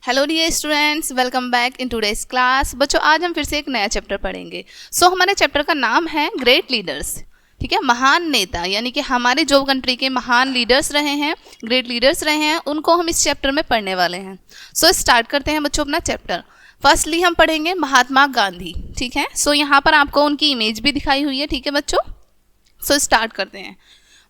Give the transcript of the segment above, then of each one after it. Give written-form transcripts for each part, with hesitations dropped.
Hello dear students, welcome back in today's class. बच्चों, आज हम फिर से एक नया चैप्टर पढ़ेंगे। हमारे चैप्टर का नाम है ग्रेट लीडर्स। ठीक है, महान नेता, यानी कि हमारे जो कंट्री के महान लीडर्स रहे हैं, ग्रेट लीडर्स रहे हैं, उनको हम इस चैप्टर में पढ़ने वाले हैं। स्टार्ट करते हैं बच्चों अपना चैप्टर। फर्स्टली हम पढ़ेंगे महात्मा गांधी। ठीक है, यहाँ पर आपको उनकी इमेज भी दिखाई हुई है। ठीक है बच्चों, स्टार्ट करते हैं।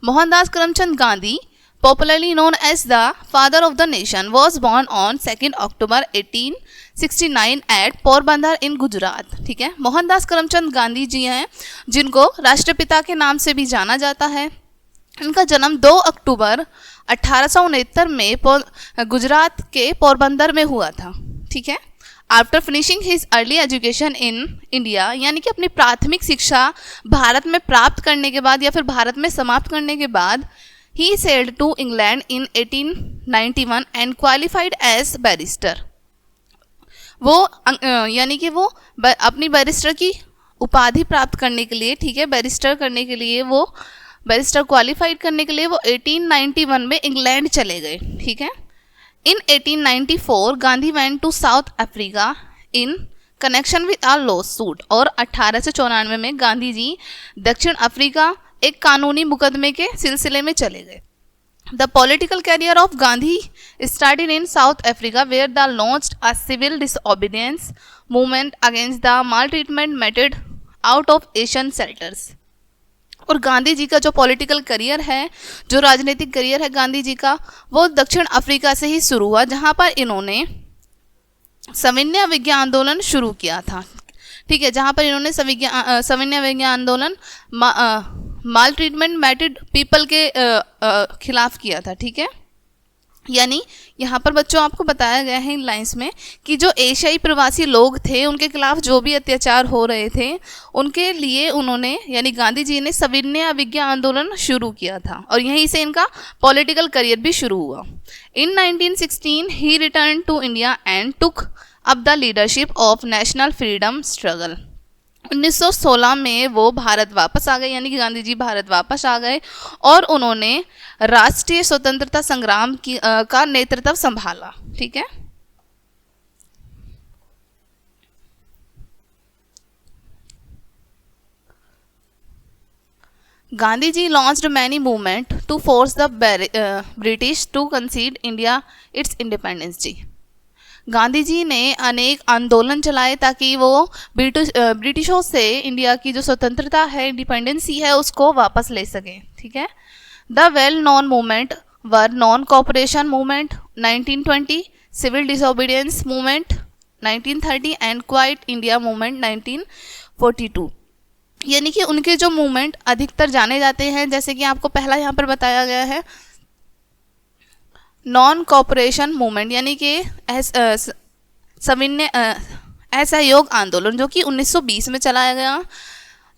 Mohandas Karamchand Gandhi, popularly known as the father of the nation, was born on 2nd October 1869 at Porbandar in Gujarat. ठीक है, मोहनदास करमचंद गांधी जी हैं, जिनको राष्ट्रपिता के नाम से भी जाना जाता है। इनका जन्म 2 अक्टूबर 1869 में गुजरात के पोरबंदर में हुआ था। ठीक है, after finishing his early education in India, यानी कि अपनी प्राथमिक शिक्षा भारत में प्राप्त करने के बाद या फिर भारत में समाप्त करने के बाद he sailed to England in 1891 and qualified as barrister। वो यानी कि वो अपनी बैरिस्टर की उपाधि प्राप्त करने के लिए, ठीक है, बैरिस्टर करने के लिए, वो बैरिस्टर क्वालिफाइड करने के लिए वो 1891 में इंग्लैंड चले गए। ठीक है, in 1894 Gandhi went to South Africa in connection with a lawsuit, और 1894 में गांधी जी दक्षिण अफ्रीका एक कानूनी मुकदमे के सिलसिले में चले गए। The political career of Gandhi started in South Africa where the launched a civil disobedience movement against the maltreatment meted out of Asian settlers. और गांधी जी का जो पॉलिटिकल करियर है, जो राजनीतिक करियर है गांधी जी का, वो दक्षिण अफ्रीका से ही शुरू हुआ, जहाँ पर इन्होंने सविनय विज्ञान आंदोलन शुरू किया था। ठीक है, जहाँ पर इन्होंने सविनय विज्ञान आंदोलन माल ट्रीटमेंट मेथड पीपल के खिलाफ किया था। ठीक है, यानी यहाँ पर बच्चों आपको बताया गया है इन लाइंस में कि जो एशियाई प्रवासी लोग थे, उनके खिलाफ जो भी अत्याचार हो रहे थे, उनके लिए उन्होंने, यानी गांधी जी ने सविनय विज्ञान आंदोलन शुरू किया था, और यहीं से इनका पॉलिटिकल करियर भी शुरू हुआ। इन 1916 ही return to India and took up the leadership of national freedom struggle. 1916 में वो भारत वापस आ गए, यानी कि गांधी जी भारत वापस आ गए, और उन्होंने राष्ट्रीय स्वतंत्रता संग्राम का नेतृत्व संभाला। ठीक है, Gandhi ji launched many movement to force the British to concede India its independence. जी, गांधी जी ने अनेक आंदोलन चलाए ताकि वो ब्रिटिशों से इंडिया की जो स्वतंत्रता है, इंडिपेंडेंसी है, उसको वापस ले सकें। ठीक है, the well known movement were non cooperation movement 1920, civil disobedience movement 1930 and quit India movement 1942। यानी कि उनके जो मूवमेंट अधिकतर जाने जाते हैं, जैसे कि आपको पहला यहाँ पर बताया गया है नॉन कॉपरेशन मूवमेंट, यानी कि सविनय असहयोग आंदोलन जो कि 1920 में चलाया गया,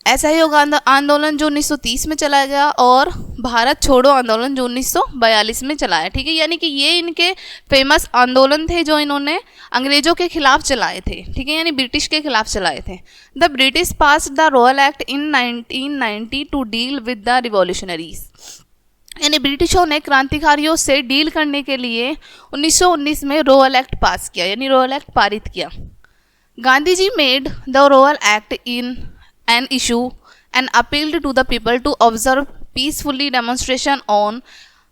असहयोग आंदोलन जो 1930 में चलाया गया, और भारत छोड़ो आंदोलन जो 1942 में चलाया। ठीक है, यानी कि ये इनके फेमस आंदोलन थे जो इन्होंने अंग्रेजों के खिलाफ चलाए थे। ठीक है, यानी ब्रिटिश के खिलाफ चलाए थे। The British pass the royal act in 1990 to deal with the revolutionaries, यानी ब्रिटिशों ने क्रांतिकारियों से डील करने के लिए 1919 में रॉयल एक्ट पास किया, यानी रॉयल एक्ट पारित किया। Gandhi ji made the royal act in an issue and appealed to the people to observe peacefully demonstration on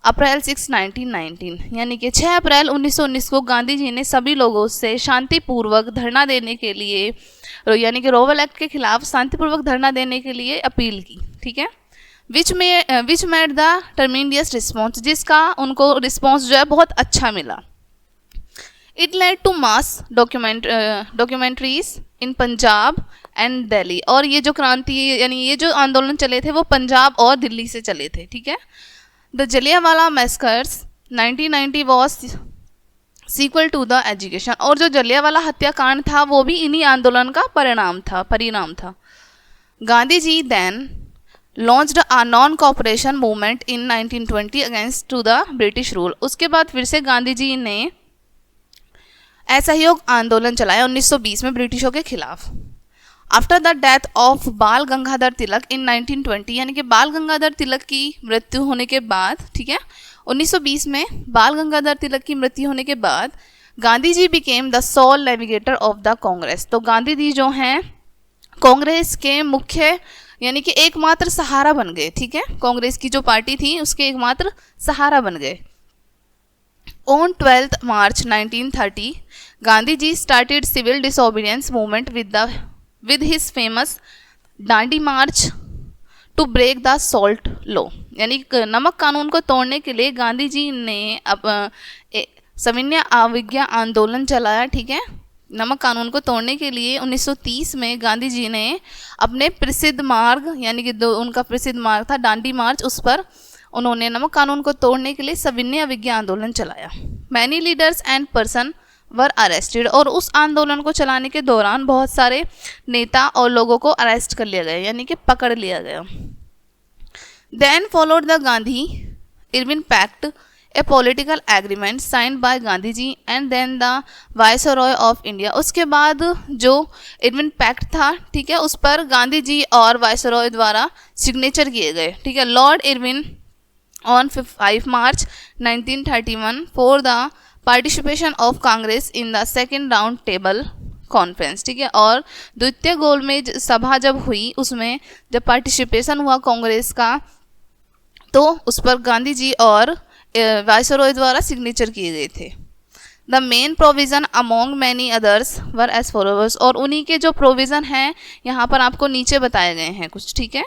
April 6, 1919, यानी कि 6 अप्रैल 1919 को गांधी जी ने सभी लोगों से शांतिपूर्वक धरना देने के लिए, यानी कि रॉयल एक्ट के खिलाफ शांतिपूर्वक धरना देने के लिए अपील की। ठीक है, which made the tremendous response, जिसका उनको रिस्पॉन्स जो है बहुत अच्छा मिला। It led to mass documentaries in Punjab and Delhi, और ये जो क्रांति, यानी ये जो आंदोलन चले थे वो पंजाब और दिल्ली से चले थे। ठीक है, the Jallianwala massacres 1990 was sequel to the education, और जो जलियांवाला हत्याकांड था वो भी इन्हीं आंदोलन का परिणाम था। Gandhi ji then launched a non cooperation movement in 1920 against to the British rule. उसके बाद फिर से गांधी जी ने असहयोग आंदोलन चलाया 1920 में ब्रिटिशों के खिलाफ। आफ्टर द डेथ ऑफ बाल गंगाधर तिलक इन 1920, यानी कि बाल गंगाधर तिलक की मृत्यु होने के बाद, ठीक है, 1920 में बाल गंगाधर तिलक की मृत्यु होने के बाद Gandhi ji became the sole navigator of the Congress. तो गांधी जी जो हैं कांग्रेस के मुख्य यानी कि एकमात्र सहारा बन गए, ठीक है, कांग्रेस की जो पार्टी थी उसके एकमात्र सहारा बन गए। On 12th March 1930, Gandhi ji started civil disobedience movement with his famous Dandi March to break the salt law। यानी नमक कानून को तोड़ने के लिए गांधी जी ने सविनय अवज्ञा आंदोलन चलाया, ठीक है। नमक कानून को तोड़ने के लिए 1930 में गांधी जी ने अपने प्रसिद्ध मार्ग यानी कि उनका प्रसिद्ध मार्ग था डांडी मार्च, उस पर उन्होंने नमक कानून को तोड़ने के लिए सविनय अवज्ञा आंदोलन चलाया। Many leaders and person were arrested. और उस आंदोलन को चलाने के दौरान बहुत सारे नेता और लोगों को अरेस्ट कर लिया गया यानी कि पकड़ लिया गया। Then followed the Gandhi Irwin pact, a political agreement signed by Gandhi ji and then the viceroy of India. उसके बाद जो इरविन पैक्ट था, ठीक है, उस पर गांधी जी और वायसरॉय द्वारा सिग्नेचर किए गए, ठीक है। Lord Irwin on 5 March 1931 for the participation of Congress in the second round table conference, ठीक है। और द्वितीय गोलमेज सभा जब हुई उसमें जब पार्टिसिपेशन हुआ कांग्रेस का, तो उस पर गांधी जी और वायसरॉय द्वारा सिग्नेचर किए गए थे। The main provision among many others were as follows. और उन्हीं के जो प्रोविज़न हैं यहाँ पर आपको नीचे बताए गए हैं कुछ, ठीक है।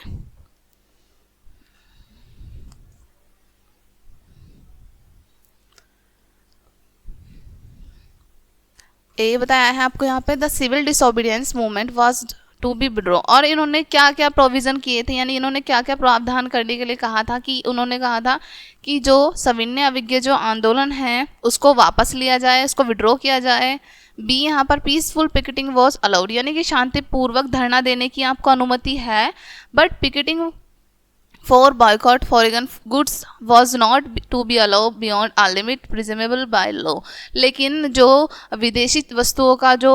ये बताया है आपको यहाँ पे, the civil disobedience movement was to be withdraw. और इन्होंने क्या क्या प्रोविज़न किए थे, यानी इन्होंने क्या क्या प्रावधान करने के लिए कहा था कि उन्होंने कहा था कि जो सविनय अवज्ञा जो आंदोलन है उसको वापस लिया जाए, उसको विड्रॉ किया जाए। बी यहाँ पर पीसफुल पिकेटिंग वॉज अलाउड, यानी कि शांतिपूर्वक धरना देने की आपको अनुमति है, but picketing for boycott foreign goods was not to be allowed beyond a limit presumable by law। लेकिन जो विदेशी वस्तुओं का जो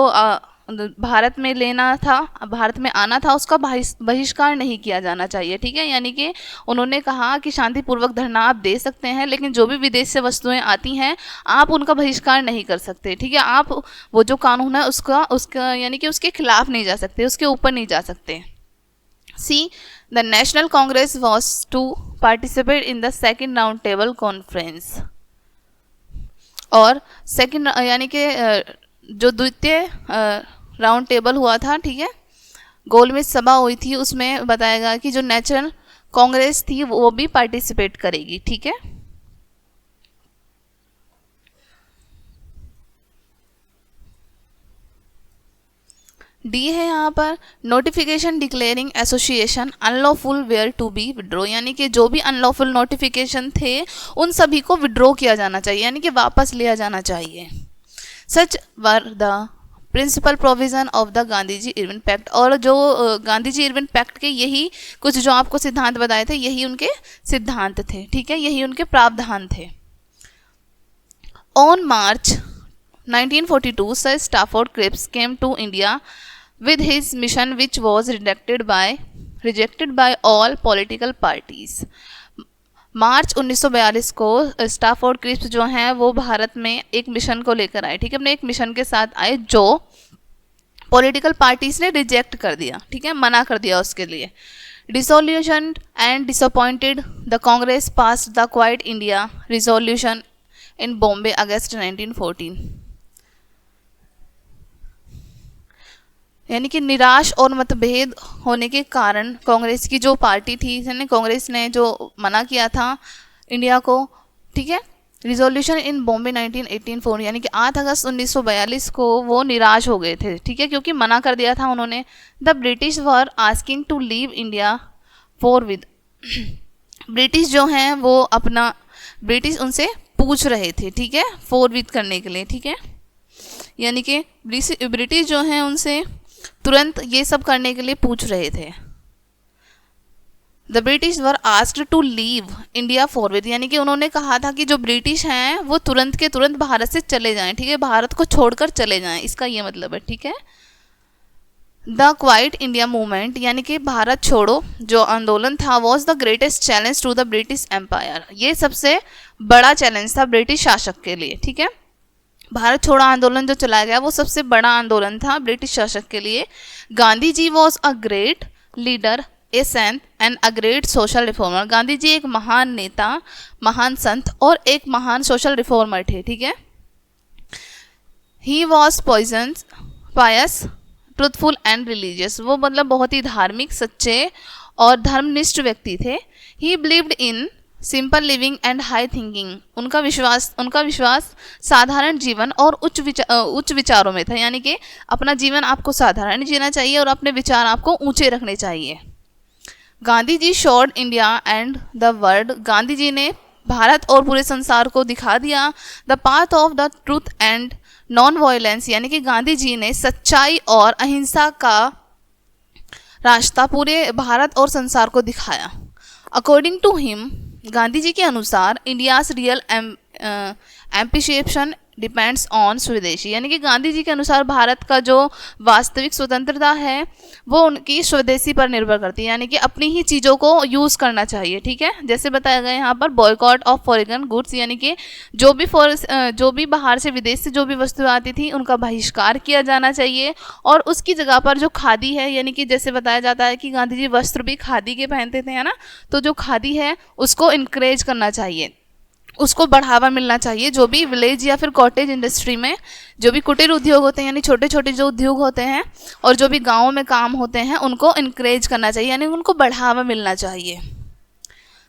भारत में लेना था, भारत में आना था, उसका बहिष्कार नहीं किया जाना चाहिए, ठीक है। यानी कि उन्होंने कहा कि शांतिपूर्वक धरना आप दे सकते हैं, लेकिन जो भी विदेश से वस्तुएं आती हैं आप उनका बहिष्कार नहीं कर सकते, ठीक है। आप वो जो कानून है उसका यानी कि उसके खिलाफ नहीं जा सकते, उसके ऊपर नहीं जा सकते। C, the National Congress was to participate in the second round table conference। और सेकंड यानी कि जो द्वितीय राउंड टेबल हुआ था, ठीक है, गोलमेज सभा हुई थी, उसमें बताया गया कि जो नेशनल कांग्रेस थी वो भी पार्टिसिपेट करेगी, ठीक है। डी है यहाँ पर notification declaring association unlawful were to be withdraw, यानी कि जो भी अनलॉफुल नोटिफिकेशन थे उन सभी को विड्रॉ किया जाना चाहिए, यानी कि वापस लिया जाना चाहिए। Such were the principal provision of the Gandhi ji Irwin pact. और जो गांधी जी इरविन पैक्ट के यही कुछ जो आपको सिद्धांत बताए थे, यही उनके सिद्धांत थे, ठीक है, यही उनके प्रावधान थे। On March 1942 sir Stafford Cripps came to India with his mission which was rejected by all political parties। मार्च 1942 को स्टैफोर्ड क्रिप्स जो हैं वो भारत में एक मिशन को लेकर आए, ठीक है, अपने एक मिशन के साथ आए जो पॉलिटिकल पार्टीज ने रिजेक्ट कर दिया, ठीक है, मना कर दिया उसके लिए। Dissolution and disappointed the Congress passed the quit India resolution in Bombay August 1914। यानी कि निराश और मतभेद होने के कारण कांग्रेस की जो पार्टी थी, कांग्रेस ने जो मना किया था इंडिया को, ठीक है, रिजोल्यूशन इन बॉम्बे 1918 यानी कि 8 अगस्त 1942 को वो निराश हो गए थे, ठीक है, क्योंकि मना कर दिया था उन्होंने। The British were asking to leave India for with. British जो हैं वो अपना ब्रिटिश उनसे पूछ रहे थे, ठीक है, फॉर विद करने के लिए, ठीक है, यानी कि ब्रिटिश जो हैं उनसे तुरंत ये सब करने के लिए पूछ रहे थे। The British were asked to leave India forward, यानी कि उन्होंने कहा था कि जो ब्रिटिश हैं वो तुरंत के तुरंत भारत से चले जाएं, ठीक है, भारत को छोड़कर चले जाएं, इसका ये मतलब है, ठीक है। द क्वाइट इंडिया मूवमेंट यानी कि भारत छोड़ो जो आंदोलन था was the greatest challenge to the British empire, ये सबसे बड़ा चैलेंज था ब्रिटिश शासक के लिए, ठीक है। भारत छोड़ो आंदोलन जो चलाया गया वो सबसे बड़ा आंदोलन था ब्रिटिश शासक के लिए। Gandhi ji was a great leader, a saint and a great social reformer. Gandhi ji एक महान नेता, महान संत और एक महान सोशल रिफॉर्मर थे, ठीक है। He was pious, truthful and religious. वो मतलब बहुत ही धार्मिक, सच्चे और धर्मनिष्ठ व्यक्ति थे। ही believed in simple living and high thinking. उनका विश्वास साधारण जीवन और उच्च विचारों में था, यानी कि अपना जीवन आपको साधारण जीना चाहिए और अपने विचार आपको ऊंचे रखने चाहिए। Gandhi ji showed India and the world. Gandhi ji ने भारत और पूरे संसार को दिखा दिया the path of the truth and non violence, यानी कि गांधी जी ने सच्चाई और अहिंसा का रास्ता पूरे भारत और संसार को दिखाया। According to him, Gandhi ji के अनुसार India's real ambition depends on स्वदेशी, यानी कि गांधी जी के अनुसार भारत का जो वास्तविक स्वतंत्रता है वो उनकी स्वदेशी पर निर्भर करती है, यानी कि अपनी ही चीज़ों को यूज़ करना चाहिए, ठीक है। जैसे बताया गया यहाँ पर बॉयकॉट ऑफ फॉरेन गुड्स, यानी कि जो भी बाहर से, विदेश से जो भी वस्तुएं आती थी उनका बहिष्कार किया जाना चाहिए और उसकी जगह पर जो खादी है, यानी कि जैसे बताया जाता है कि गांधी जी वस्त्र भी खादी के पहनते थे, है ना, तो जो खादी है उसको इनकरेज करना चाहिए, उसको बढ़ावा मिलना चाहिए। जो भी विलेज या फिर कॉटेज इंडस्ट्री में जो भी कुटीर उद्योग होते हैं, यानी छोटे छोटे जो उद्योग होते हैं और जो भी गाँव में काम होते हैं उनको इनकरेज करना चाहिए, यानी उनको बढ़ावा मिलना चाहिए।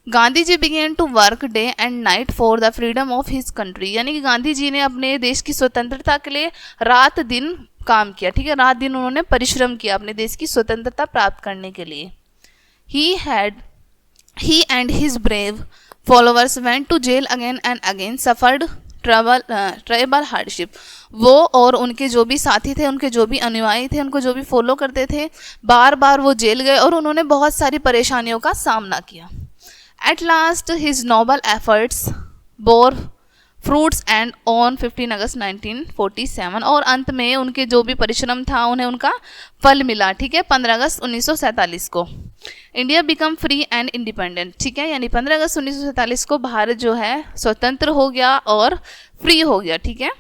Gandhi ji began to work day and night for the freedom of his country, यानी कि गांधी जी ने अपने देश की स्वतंत्रता के लिए रात दिन काम किया, ठीक है, रात दिन उन्होंने परिश्रम किया अपने देश की स्वतंत्रता प्राप्त करने के लिए। He and his brave followers went to jail again and again, suffered terrible hardship. वो और उनके जो भी साथी थे, उनके जो भी अनुयायी थे, उनको जो भी फॉलो करते थे, बार बार वो जेल गए और उन्होंने बहुत सारी परेशानियों का सामना किया। At last his noble efforts bore fruits and on 15 August 1947, और अंत में उनके जो भी परिश्रम था उन्हें उनका फल मिला, ठीक है, 15 अगस्त 1947 को। India become free and independent, ठीक है, यानी 15 अगस्त 1947 को भारत जो है स्वतंत्र हो गया और फ्री हो गया, ठीक है।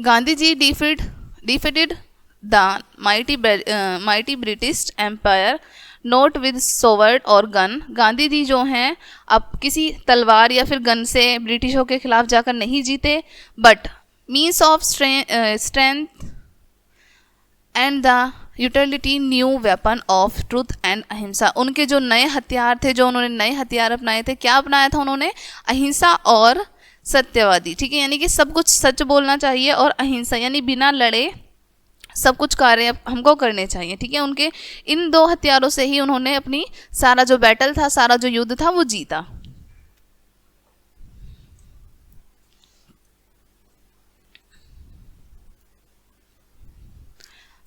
Gandhi ji defeated the mighty British empire not with sword और गन। गांधी जी जो हैं अब किसी तलवार या फिर गन से ब्रिटिशों के खिलाफ जाकर नहीं जीते, but means of strength and the utility new weapon of truth and अहिंसा। उनके जो नए हथियार थे, जो उन्होंने नए हथियार अपनाए थे, क्या अपनाया था उन्होंने? अहिंसा और सत्यवादी, ठीक है, यानी कि सब कुछ सच बोलना चाहिए और अहिंसा यानी बिना लड़े सब कुछ कार्य हमको करने चाहिए, ठीक है। उनके इन दो हथियारों से ही उन्होंने अपनी सारा जो बैटल था, सारा जो युद्ध था वो जीता।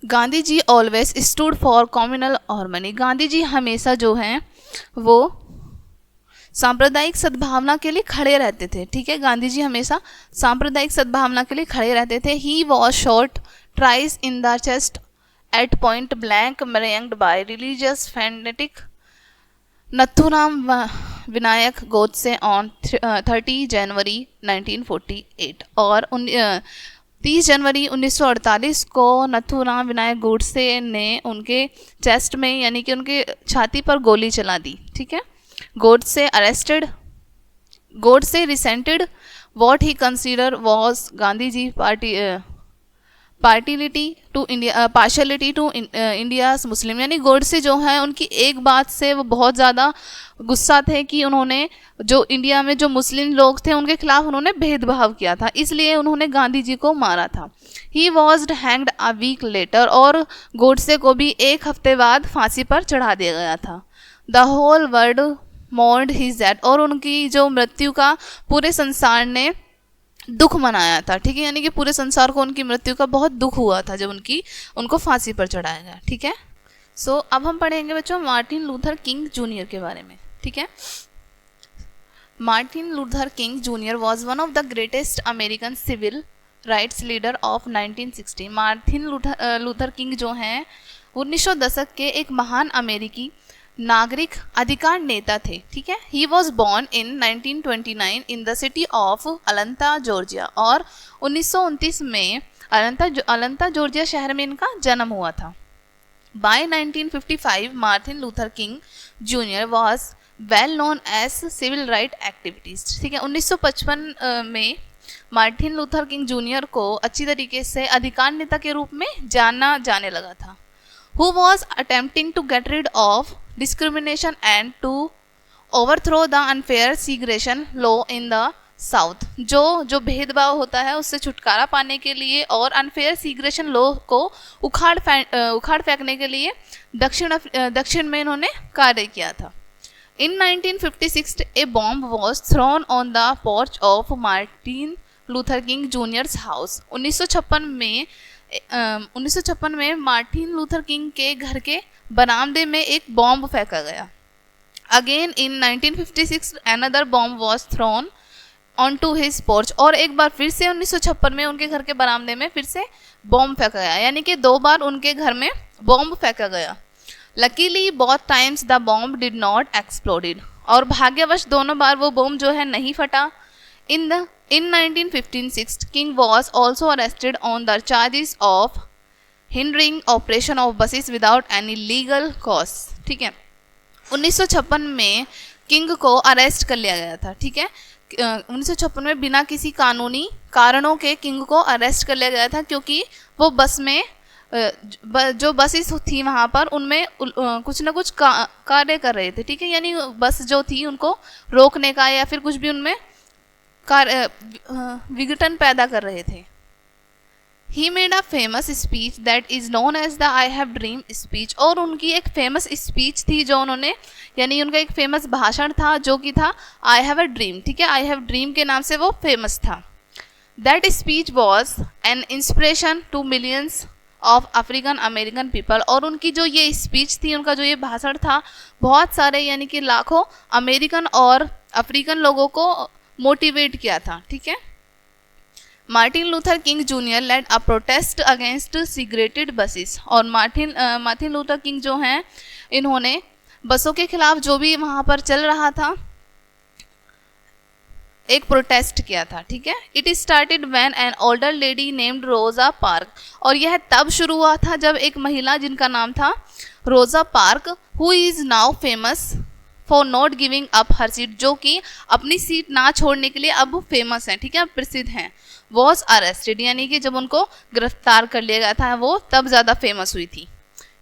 Gandhi ji always stood for communal harmony. Gandhi ji हमेशा जो हैं वो सांप्रदायिक सद्भावना के लिए खड़े रहते थे, ठीक है। गांधी जी हमेशा सांप्रदायिक सद्भावना के लिए खड़े रहते थे। He was shot thrice in the chest at point blank मैंग्ड by religious fanatic Nathuram Vinayak Godse on 30 January 1948, और 30 जनवरी 1948 को नथुराम विनायक गोडसे ने उनके चेस्ट में यानी कि उनके छाती पर गोली चला दी, ठीक है। Godse resented what he consider was Gandhi ji partiality to India's Muslim, यानी गोडसे जो है उनकी एक बात से वो बहुत ज़्यादा गुस्सा थे कि उन्होंने जो इंडिया में जो मुस्लिम लोग थे उनके खिलाफ उन्होंने भेदभाव किया था, इसलिए उन्होंने गांधी जी को मारा था। He was hanged a week later, और गोडसे को भी एक हफ्ते बाद फांसी पर चढ़ा दिया गया था। The whole world mourned his death, और उनकी जो मृत्यु का पूरे संसार ने दुख मनाया था, ठीक है, यानी कि पूरे संसार को उनकी मृत्यु का बहुत दुख हुआ था जब उनको फांसी पर चढ़ाया गया, ठीक है। सो अब हम पढ़ेंगे बच्चों मार्टिन लूथर किंग जूनियर के बारे में, ठीक है। Martin Luther King Junior was one of the greatest American civil rights leader of 1960। Martin Luther King जो हैं 1900 दशक के एक महान अमेरिकी नागरिक अधिकार नेता थे, ठीक है। He was born in 1929 in the city of Atlanta Georgia, और 1929 में अटलांटा जॉर्जिया शहर में इनका जन्म हुआ था। By 1955 Martin Luther King Junior was well known as civil right activities, ठीक है। 1955 में मार्टिन लूथर किंग जूनियर को अच्छी तरीके से अधिकार नेता के रूप में जाना जाने लगा था। who was attempting to get rid of discrimination and to overthrow the unfair segregation law in the south, जो भेदभाव होता है उससे छुटकारा पाने के लिए और अनफेयर सीग्रेशन लॉ को उखाड़ फेंकने के लिए दक्षिण में इन्होंने कार्य किया था। In 1956 a bomb was thrown on the porch of Martin Luther King junior's house. 1956 में मार्टिन लूथर किंग के घर के बरामदे में एक बॉम्ब फेंका गया। Again in 1956 another bomb was thrown on to his porch, और एक बार फिर से 1956 में उनके घर के बरामदे में फिर से बॉम्ब फेंका गया, यानी कि 2 बार उनके घर में बॉम्ब फेंका गया। Luckily both times the bomb did not exploded, और भाग्यवश दोनों बार वो बॉम्ब जो है नहीं फटा। In 1956, King was also arrested on the charges of hindering operation of buses without any legal cause, ठीक है। 1956 में किंग को अरेस्ट कर लिया गया था, ठीक है। 1956 में बिना किसी कानूनी कारणों के किंग को अरेस्ट कर लिया गया था, क्योंकि वो बस में जो बसेस थी वहाँ पर उनमें कुछ ना कुछ कार्य कर रहे थे, ठीक है। यानी बस जो थी उनको रोकने का या फिर कुछ भी उनमें विघटन पैदा कर रहे थे। He made a famous speech that is known as the I have dream speech, और उनकी एक फेमस स्पीच थी जो उन्होंने, यानी उनका एक फेमस भाषण था जो कि था आई हैव अ ड्रीम, ठीक है। आई हैव ड्रीम के नाम से वो फेमस था। That speech was an inspiration to millions of African American people, और उनकी जो ये स्पीच थी, उनका जो ये भाषण था, बहुत सारे यानी कि लाखों अमेरिकन और अफ्रीकन लोगों को मोटिवेट किया था, ठीक है। Martin Luther King junior led a protest against segregated buses, और मार्टिन लूथर किंग जो हैं इन्होंने बसों के खिलाफ जो भी वहाँ पर चल रहा था एक प्रोटेस्ट किया था, ठीक है। It started when an older lady named रोजा पार्क, और यह तब शुरू हुआ था जब एक महिला जिनका नाम था रोजा park, who is now famous for not giving up her seat, जो कि अपनी सीट ना छोड़ने के लिए अब फेमस हैं, ठीक है, प्रसिद्ध हैं। वॉज अरेस्टेड, यानी कि जब उनको गिरफ्तार कर लिया गया था वो तब ज़्यादा फेमस हुई थी।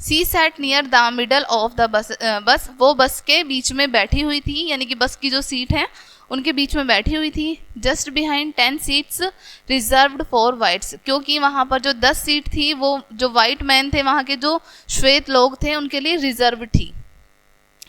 She sat near the middle of the bus, वो बस के बीच में बैठी हुई थी, यानी कि बस की जो सीट है उनके बीच में बैठी हुई थी। Just behind 10 seats reserved for whites, क्योंकि वहाँ पर जो 10 सीट थी वो जो वाइट मैन थे, वहाँ के जो श्वेत लोग थे, उनके लिए रिजर्व थी।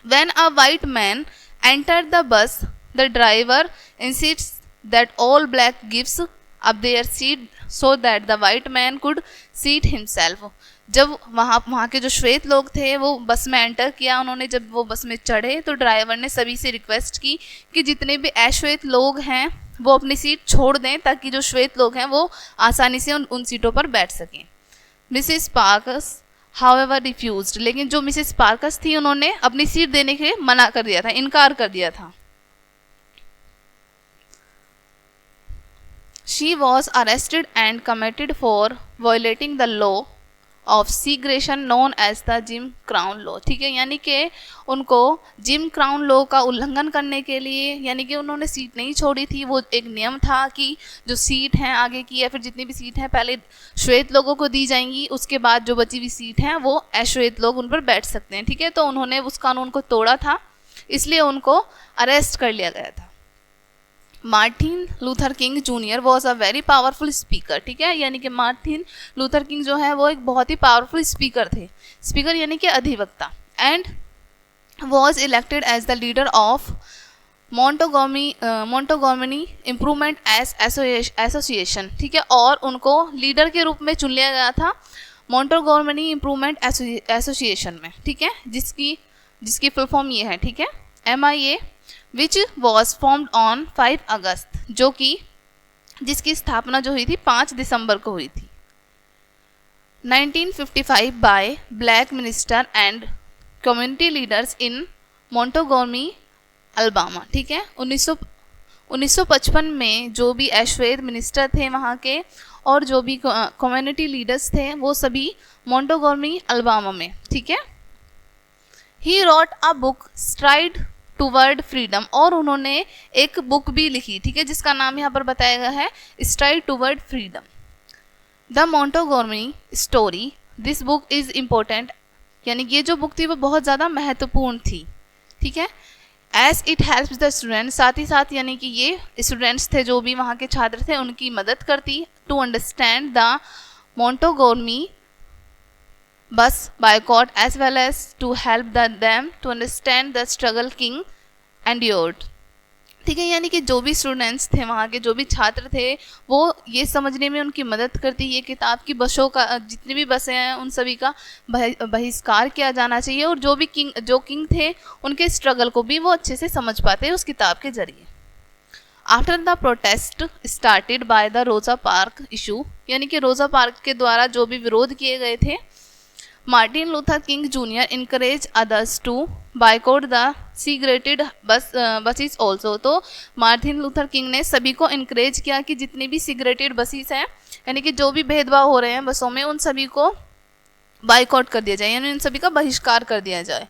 When a white man entered the bus, the driver insists that all black gives up their seat so that the white man could seat himself. जब वहाँ के जो श्वेत लोग थे वो बस में एंटर किया, उन्होंने जब वो बस में चढ़े तो ड्राइवर ने सभी से रिक्वेस्ट की कि जितने भी अश्वेत लोग हैं वो अपनी सीट छोड़ दें ताकि जो श्वेत लोग हैं वो आसानी से उन सीटों पर बैठ सकें। मिसेस पार्कस However refused, लेकिन जो मिसेस पार्कस थी उन्होंने अपनी सीट देने के लिए मना कर दिया था, इनकार कर दिया था। She was arrested and committed for violating the law of segregation known as the Jim Crow law, ठीक है। यानी कि उनको जिम क्राउन लॉ का उल्लंघन करने के लिए, यानी कि उन्होंने सीट नहीं छोड़ी थी। वो एक नियम था कि जो सीट हैं आगे की या फिर जितनी भी सीट हैं पहले श्वेत लोगों को दी जाएंगी, उसके बाद जो बची हुई सीट हैं वो अश्वेत लोग उन पर बैठ सकते हैं, ठीक है। तो उन्होंने उस कानून को तोड़ा था, इसलिए उनको अरेस्ट कर लिया गया था। Martin Luther King Junior was a very powerful speaker, ठीक है। यानी कि मार्टिन लूथर किंग जो है वो एक बहुत ही पावरफुल स्पीकर थे, स्पीकर यानी कि अधिवक्ता। And was elected as the leader of Montgomery improvement association, ठीक है। और उनको लीडर के रूप में चुन लिया गया था मोंटोगोमरी इम्प्रूवमेंट एसोसिएशन में, ठीक है, जिसकी फुल फॉर्म ये है, ठीक है, MIA, which was formed on 5 अगस्त, जो कि जिसकी स्थापना जो हुई थी 5 दिसंबर को हुई थी। 1955 by black minister and community leaders in Montgomery Alabama. ठीक है, 1955 में जो भी अश्वेत मिनिस्टर थे वहाँ के और जो भी कम्युनिटी लीडर्स थे वो सभी मोंटोगोमरी अल्बामा में। ठीक है, he wrote a book stride toward freedom, और उन्होंने एक बुक भी लिखी, ठीक है, जिसका नाम यहाँ पर बताया गया है stride toward freedom. The Montgomery story, this book is important, यानी ये जो बुक थी वो बहुत ज़्यादा महत्वपूर्ण थी। ठीक है, as it helps the student, साथ ही साथ यानी कि ये स्टूडेंट्स थे जो भी वहाँ के छात्र थे उनकी मदद करती to understand the Montgomery bus boycott as well as to help them to understand the struggle King endured. ठीक है, यानी कि जो भी स्टूडेंट्स थे वहाँ के, जो भी छात्र थे, वो ये समझने में उनकी मदद करती ये किताब की बसों का, जितनी भी बसें हैं उन सभी का बहिष्कार किया जाना चाहिए, और जो किंग थे उनके स्ट्रगल को भी वो अच्छे से समझ पाते हैं उस किताब के जरिए। After the protest started by the रोजा पार्क इशू, यानी कि रोजा पार्क के द्वारा जो भी विरोध किए गए थे, Martin Luther King junior encourage others to boycott the segregated buses also. तो मार्टिन लूथर किंग ने सभी को इनकरेज किया कि जितनी भी सिगरेटेड बसेस हैं, यानी कि जो भी भेदभाव हो रहे हैं बसों में, उन सभी को बायकॉट कर दिया जाए, यानी उन सभी का बहिष्कार कर दिया जाए।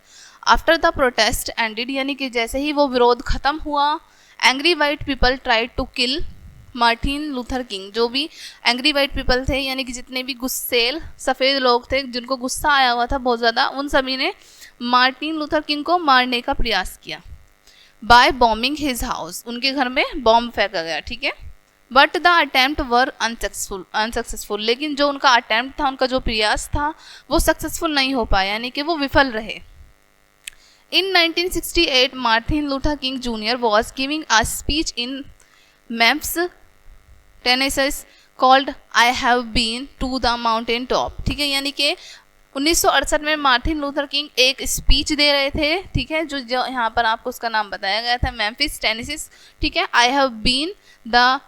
आफ्टर द प्रोटेस्ट एंडेड, यानी कि जैसे ही वो विरोध खत्म हुआ, angry white people tried to kill Martin Luther King. जो भी एंग्री वाइट पीपल थे, यानी कि जितने भी गुस्सेल सफ़ेद लोग थे जिनको गुस्सा आया हुआ था बहुत ज़्यादा, उन सभी ने मार्टिन लूथर किंग को मारने का प्रयास किया। बाय बॉम्बिंग हिज हाउस, उनके घर में बॉम्ब फेंका गया। ठीक है, but the attempt were unsuccessful, लेकिन जो उनका अटैम्प्ट था, उनका जो प्रयास था वो सक्सेसफुल नहीं हो पाया, यानी कि वो विफल रहे। In 1968, Martin Luther King Jr. was giving a speech in Memphis, Tennessee called I have been to the mountain top। ठीक है, यानी कि 1968 में मार्टिन लूथर किंग एक स्पीच दे रहे थे। ठीक है, जो यहाँ पर आपको उसका नाम बताया गया था, मेम्फिस टेनेसी। ठीक है, I have been the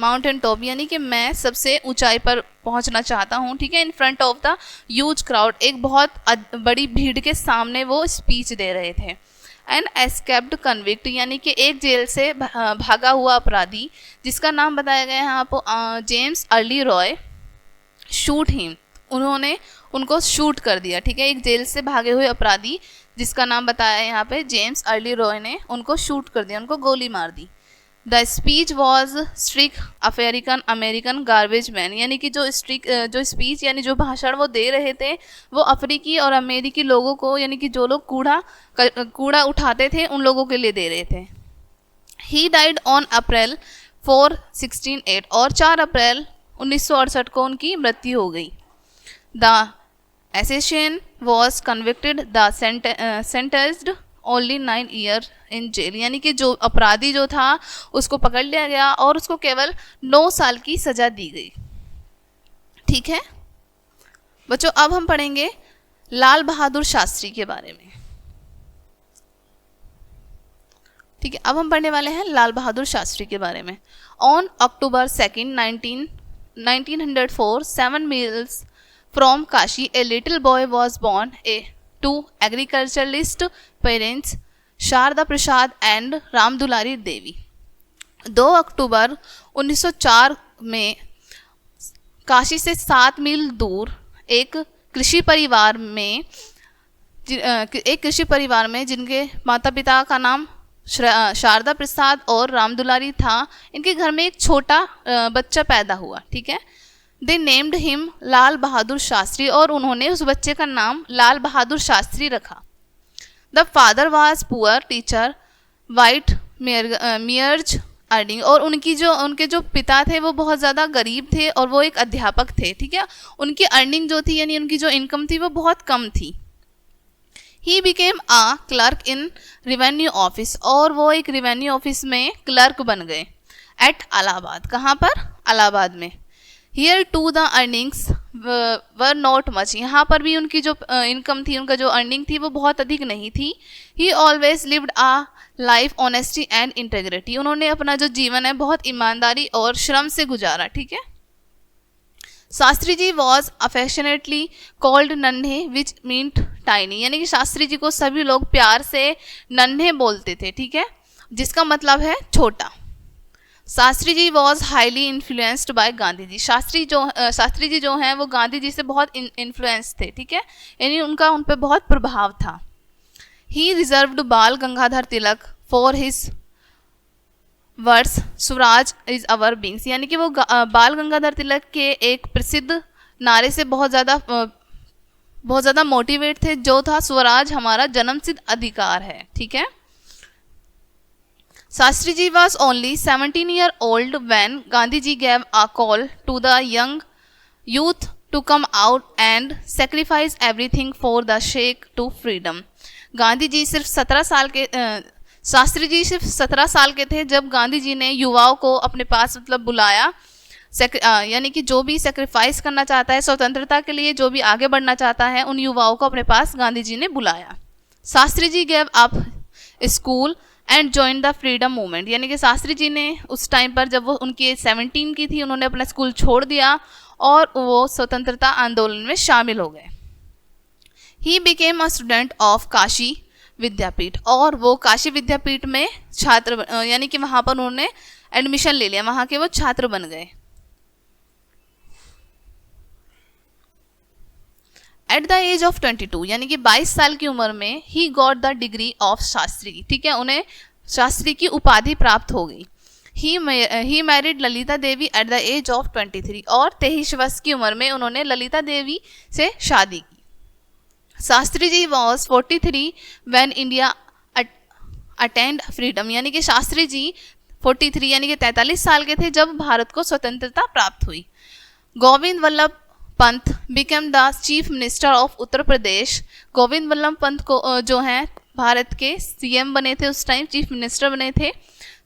mountain top, यानी कि मैं सबसे ऊंचाई पर पहुंचना चाहता हूं। ठीक है, in front of the huge crowd, एक बहुत बड़ी भीड़ के सामने वो स्पीच दे रहे थे। एन एस्केप्ड कन्विक्ट, यानी कि एक जेल से भागा हुआ अपराधी, जिसका नाम बताया गया है आपको James early Roy, shoot him, उन्होंने उनको शूट कर दिया। ठीक है, एक जेल से भागे हुए अपराधी जिसका नाम बताया है यहाँ पे जेम्स अर्ली रॉय ने उनको शूट कर दिया, उनको गोली मार दी। The speech was strike American garbage man, यानी कि जो स्पीच यानी जो भाषण वो दे रहे थे वो अफ्रीकी और अमेरिकी लोगों को, यानी कि जो लोग कूड़ा उठाते थे उन लोगों के लिए दे रहे थे। ही डाइड ऑन अप्रैल 4, 1608, और 4 अप्रैल 1968 को उनकी मृत्यु हो गई। The assassin was convicted, the sentenced only 9 years in jail, यानी कि जो अपराधी जो था उसको पकड़ लिया गया और उसको केवल 9 साल की सजा दी गई। ठीक है बच्चों, अब हम पढ़ेंगे लाल बहादुर शास्त्री के बारे में। ठीक है, अब हम पढ़ने वाले हैं लाल बहादुर शास्त्री के बारे में। On October 2, 1904, 7 miles from Kashi, a little boy was born to agriculturalist parents Sharda Prasad and Ramdulari Devi. 2 अक्टूबर 1904 में काशी से 7 मील दूर एक कृषि परिवार में जिनके माता पिता का नाम शारदा प्रसाद और रामदुलारी था, इनके घर में एक छोटा बच्चा पैदा हुआ। ठीक है, दे नेम्ड हिम लाल बहादुर शास्त्री, और उन्होंने उस बच्चे का नाम लाल बहादुर शास्त्री रखा। The father was poor teacher with मियर्ज अर्निंग, और उनके जो पिता थे वो बहुत ज़्यादा गरीब थे और वो एक अध्यापक थे। ठीक है, उनकी अर्निंग जो थी यानी उनकी जो इनकम थी वो बहुत कम थी। He became a clerk in revenue office, और वो एक रिवेन्यू ऑफिस में क्लर्क बन गए। एट इलाहाबाद, कहाँ पर? इलाहाबाद में। Here to the earnings were not much, यहाँ पर भी उनकी जो इनकम थी, उनका जो अर्निंग थी वो बहुत अधिक नहीं थी। He always lived a life honesty and integrity, उन्होंने अपना जो जीवन है बहुत ईमानदारी और श्रम से गुजारा। ठीक है, Shastri ji was affectionately called नन्हे विच मीन्ट टाइनी, यानी कि शास्त्री जी को सभी लोग प्यार से नन्हे बोलते थे, ठीक है, जिसका मतलब है छोटा। Shastri ji was highly influenced by Gandhi ji, Shastri ji जो हैं वो गांधी जी से बहुत इन्फ्लुएंस थे, ठीक है, यानी उनका उन पर बहुत प्रभाव था। He revered Bal Gangadhar Tilak for his words swaraj is our beings, यानी कि वो बाल गंगाधर तिलक के एक प्रसिद्ध नारे से बहुत ज़्यादा मोटिवेट थे, जो था स्वराज हमारा जन्मसिद्ध अधिकार है, ठीक है। Shastri ji was only 17 years old when Gandhi ji gave a call to the young youth to come out and sacrifice everything for the sake to freedom। Gandhi ji सिर्फ 17 साल के शास्त्री जी सिर्फ 17 साल के थे जब गांधी जी ने युवाओं को अपने पास मतलब बुलाया, यानी कि जो भी सेक्रीफाइस करना चाहता है स्वतंत्रता के लिए, जो भी आगे बढ़ना चाहता है, उन युवाओं को अपने पास गांधी जी ने बुलाया। Shastri ji gave up school and join the freedom movement, यानी कि शास्त्री जी ने उस टाइम पर जब वो उनकी एज 17 की थी, उन्होंने अपना स्कूल छोड़ दिया और वो स्वतंत्रता आंदोलन में शामिल हो गए। He became a student of Kashi Vidyapeeth, और वो काशी विद्यापीठ में छात्र यानी कि वहाँ पर उन्होंने एडमिशन ले लिया, वहाँ के वो छात्र बन गए। एट द एज ऑफ 22, यानी कि 22 साल की उम्र में he got the degree of Shastri, ठीक है, उन्हें शास्त्री की उपाधि प्राप्त हो गई। He married Lalita Devi at the age of 23, और 23 वर्ष की उम्र में उन्होंने ललिता देवी से शादी की। Shastri ji was 43 when India attained freedom, यानी कि शास्त्री जी 43 यानी कि 43 साल के थे जब भारत को स्वतंत्रता प्राप्त हुई। Govind Vallabh Pant became the chief minister of Uttar Pradesh, Govind Vallabh Pant को जो हैं भारत के सीएम बने थे, उस टाइम चीफ मिनिस्टर बने थे।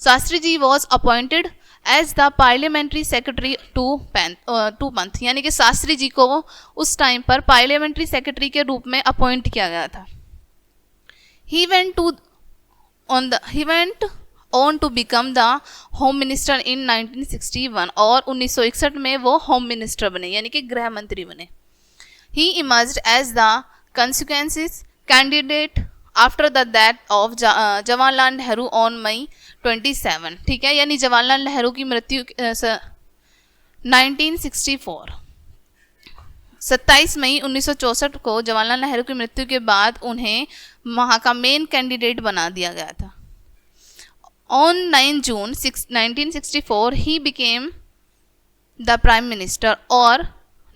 Shastri ji was appointed as the parliamentary secretary to Pant, यानी कि शास्त्री जी को उस टाइम पर पार्लियामेंट्री सेक्रेटरी के रूप में अपॉइंट किया गया था। He went on to become the home minister in 1961, और 1961 में वो होम मिनिस्टर बने, यानी कि गृह मंत्री बने। He emerged as the consequences candidate after the death of Jawaharlal Nehru on May 27, ठीक है, यानी जवाहरलाल नेहरू की मृत्यु 1964 27 मई 1964 को जवाहरलाल नेहरू की मृत्यु के बाद उन्हें वहाँ का मेन कैंडिडेट बना दिया गया था। On 9 June 1964 he became the prime minister, और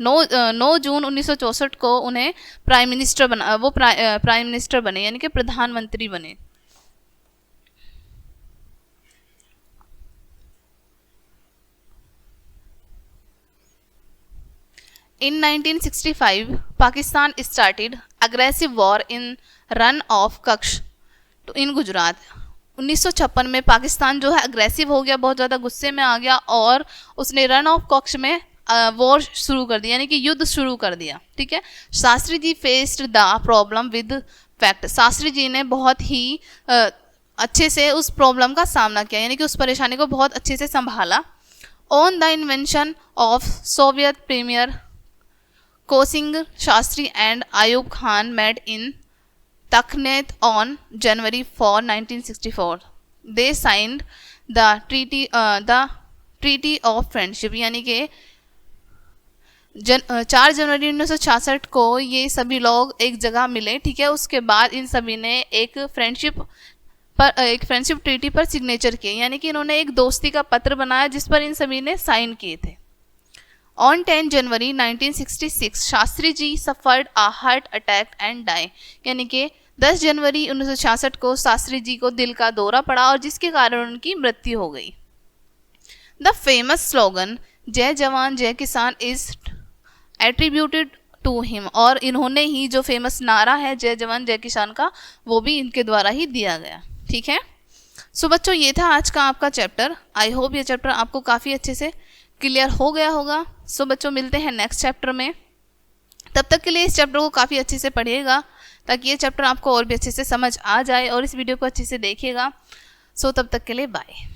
9 जून 1964 को उन्हें प्राइम मिनिस्टर बने, यानी कि प्रधानमंत्री बने। In 1965, Pakistan started aggressive war in run of Kutch in Gujarat। 1956 में पाकिस्तान जो है अग्रेसिव हो गया, बहुत ज़्यादा गुस्से में आ गया, और उसने रन ऑफ कच्छ में वॉर शुरू कर दिया, यानी कि युद्ध शुरू कर दिया, ठीक है। Shastri ji faced the problem with fact, Shastri ji ने बहुत ही अच्छे से उस प्रॉब्लम का सामना किया, यानी कि उस परेशानी को बहुत अच्छे से संभाला। On the invention of Soviet premier Kosygin, Shastri and Ayub Khan met in Tashkent on January 4, 1964। They signed the treaty of friendship, यानी कि 4 जनवरी 1966 को ये सभी लोग एक जगह मिले, ठीक है। उसके बाद इन सभी ने एक फ्रेंडशिप ट्रीटी पर सिग्नेचर किए, यानी कि इन्होंने एक दोस्ती का पत्र बनाया जिस पर इन सभी ने साइन किए थे। On 10 January 1966 Shastri ji suffered a heart attack and die, यानी कि 10 जनवरी 1966 को शास्त्री जी को दिल का दौरा पड़ा और जिसके कारण उनकी मृत्यु हो गई। द फेमस स्लोगन जय जवान जय किसान इज एट्रीब्यूटेड टू हिम, और इन्होंने ही जो फेमस नारा है जय जवान जय किसान का, वो भी इनके द्वारा ही दिया गया, ठीक है। सो बच्चों, ये था आज का आपका चैप्टर। आई होप ये चैप्टर आपको काफ़ी अच्छे से क्लियर हो गया होगा। सो बच्चों, मिलते हैं नेक्स्ट चैप्टर में। तब तक के लिए इस चैप्टर को काफ़ी अच्छे से पढ़िएगा ताकि ये चैप्टर आपको और भी अच्छे से समझ आ जाए, और इस वीडियो को अच्छे से देखिएगा। सो तब तक के लिए बाय।